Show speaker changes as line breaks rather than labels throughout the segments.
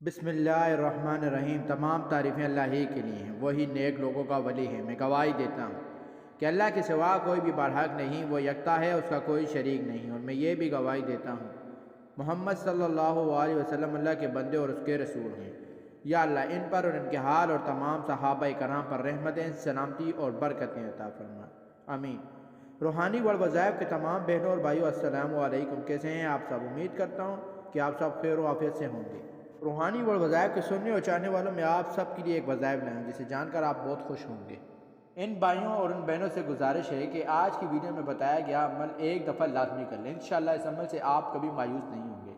بسم اللہ الرحمن الرحیم۔ تمام تعریفیں اللہ ہی کے لیے ہیں، وہی نیک لوگوں کا ولی ہے۔ میں گواہی دیتا ہوں کہ اللہ کے سوا کوئی بھی برحق نہیں، وہ یکتا ہے، اس کا کوئی شریک نہیں۔ اور میں یہ بھی گواہی دیتا ہوں محمد صلی اللہ علیہ وسلم اللہ کے بندے اور اس کے رسول ہیں۔ یا اللہ ان پر اور ان کے حال اور تمام صحابہ کرام پر رحمتیں، سلامتی اور برکتیں عطا فرما، آمین۔ روحانی وظائف کے تمام بہنوں اور بھائیوں، السلام علیکم۔ کیسے ہیں آپ سب؟ امید کرتا ہوں کہ آپ سب خیر و عافیت سے ہوں گے۔ روحانی وظائف کے سننے اور چاہنے والوں میں آپ سب کے لیے ایک وظائف لائیں جسے جان کر آپ بہت خوش ہوں گے۔ ان بھائیوں اور ان بہنوں سے گزارش ہے کہ آج کی ویڈیو میں بتایا گیا عمل ایک دفعہ لازمی کر لیں، انشاءاللہ اس عمل سے آپ کبھی مایوس نہیں ہوں گے۔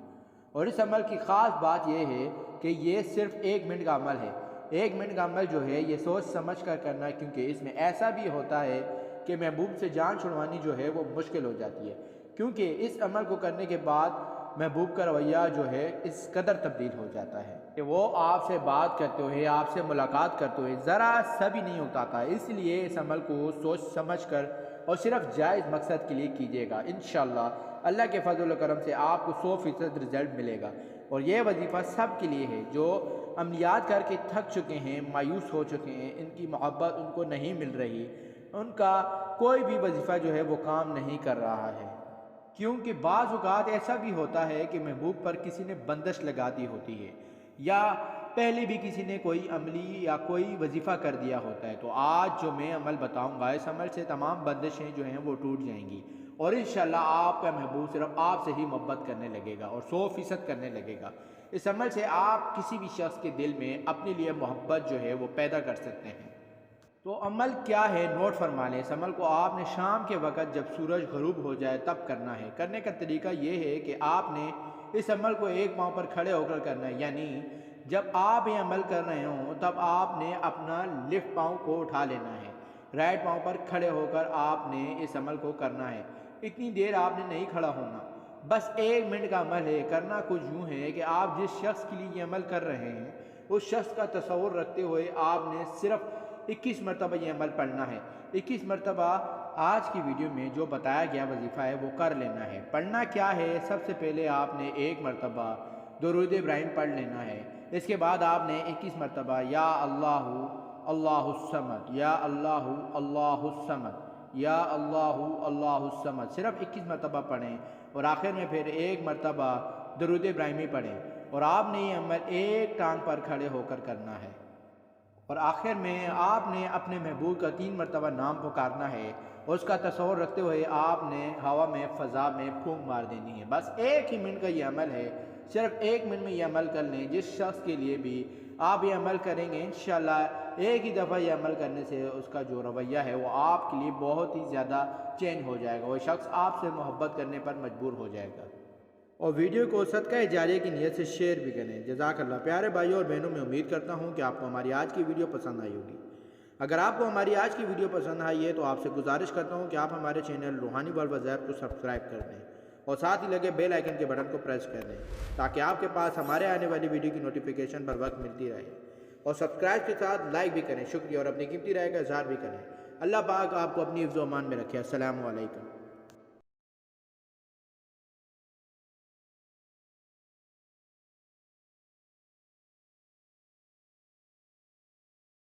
اور اس عمل کی خاص بات یہ ہے کہ یہ صرف 1 منٹ کا عمل ہے۔ 1 منٹ کا عمل جو ہے یہ سوچ سمجھ کر کرنا ہے، کیونکہ اس میں ایسا بھی ہوتا ہے کہ محبوب سے جان چھڑوانی جو ہے وہ مشکل ہو جاتی ہے، کیونکہ اس عمل کو کرنے کے بعد محبوب کا رویہ جو ہے اس قدر تبدیل ہو جاتا ہے کہ وہ آپ سے بات کرتے ہوئے، آپ سے ملاقات کرتے ہوئے ذرا سا بھی نہیں اکتاتا ہے۔ اس لیے اس عمل کو سوچ سمجھ کر اور صرف جائز مقصد کے لیے کیجیے گا۔ انشاءاللہ اللہ کے فضل و کرم سے آپ کو 100% رزلٹ ملے گا۔ اور یہ وظیفہ سب کے لیے ہے جو عملیات کر کے تھک چکے ہیں، مایوس ہو چکے ہیں، ان کی محبت ان کو نہیں مل رہی، ان کا کوئی بھی وظیفہ جو ہے وہ کام نہیں کر رہا ہے، کیونکہ بعض اوقات ایسا بھی ہوتا ہے کہ محبوب پر کسی نے بندش لگا دی ہوتی ہے، یا پہلے بھی کسی نے کوئی عملی یا کوئی وظیفہ کر دیا ہوتا ہے۔ تو آج جو میں عمل بتاؤں گا، اس عمل سے تمام بندشیں جو ہیں وہ ٹوٹ جائیں گی، اور انشاءاللہ آپ کا محبوب صرف آپ سے ہی محبت کرنے لگے گا اور 100% کرنے لگے گا۔ اس عمل سے آپ کسی بھی شخص کے دل میں اپنے لیے محبت جو ہے وہ پیدا کر سکتے ہیں۔ تو عمل کیا ہے نوٹ فرما لیں۔ اس عمل کو آپ نے شام کے وقت جب سورج غروب ہو جائے تب کرنا ہے۔ کرنے کا طریقہ یہ ہے کہ آپ نے اس عمل کو ایک پاؤں پر کھڑے ہو کر کرنا ہے، یعنی جب آپ یہ عمل کر رہے ہوں تب آپ نے اپنا لیفٹ پاؤں کو اٹھا لینا ہے، رائٹ پاؤں پر کھڑے ہو کر آپ نے اس عمل کو کرنا ہے۔ اتنی دیر آپ نے نہیں کھڑا ہونا، بس 1 منٹ کا عمل ہے۔ کرنا کچھ یوں ہے کہ آپ جس شخص کے لیے یہ عمل کر رہے ہیں اس شخص کا تصور رکھتے ہوئے آپ نے صرف 21 مرتبہ یہ عمل پڑھنا ہے۔ 21 مرتبہ آج کی ویڈیو میں جو بتایا گیا وظیفہ ہے وہ کر لینا ہے۔ پڑھنا کیا ہے؟ سب سے پہلے آپ نے 1 مرتبہ درود ابراہیم پڑھ لینا ہے۔ اس کے بعد آپ نے 21 مرتبہ یا اللہ اللہ الصمد، یا اللہ اللہ الصمد، یا اللہ اللہ الصمد صرف 21 مرتبہ پڑھیں، اور آخر میں پھر 1 مرتبہ درود ابراہیمی پڑھیں، اور آپ نے یہ عمل ایک ٹانگ پر کھڑے ہو کر کرنا ہے، اور آخر میں آپ نے اپنے محبوب کا 3 مرتبہ نام پکارنا ہے، اور اس کا تصور رکھتے ہوئے آپ نے ہوا میں فضا میں پھونک مار دینی ہے۔ بس 1 ہی منٹ کا یہ عمل ہے، صرف 1 منٹ میں یہ عمل کر لیں۔ جس شخص کے لیے بھی آپ یہ عمل کریں گے انشاءاللہ ایک ہی دفعہ یہ عمل کرنے سے اس کا جو رویہ ہے وہ آپ کے لیے بہت ہی زیادہ چینج ہو جائے گا، وہ شخص آپ سے محبت کرنے پر مجبور ہو جائے گا۔ اور ویڈیو کو صدقہ جاریہ کی نیت سے شیئر بھی کریں۔ جزاک اللہ۔ پیارے بھائیوں اور بہنوں، میں امید کرتا ہوں کہ آپ کو ہماری آج کی ویڈیو پسند آئی ہوگی۔ اگر آپ کو ہماری آج کی ویڈیو پسند آئی ہے تو آپ سے گزارش کرتا ہوں کہ آپ ہمارے چینل روحانی وظائف کو سبسکرائب کر دیں، اور ساتھ ہی لگے بیل آئیکن کے بٹن کو پریس کر دیں تاکہ آپ کے پاس ہمارے آنے والی ویڈیو کی نوٹیفیکیشن بر وقت ملتی رہے، اور سبسکرائب کے ساتھ لائک بھی کریں۔ شکریہ، اور اپنی قیمتی رائے کا اظہار بھی کریں۔ اللہ پاک آپ کو اپنی حفظ و امان میں رکھے۔ السلام علیکم۔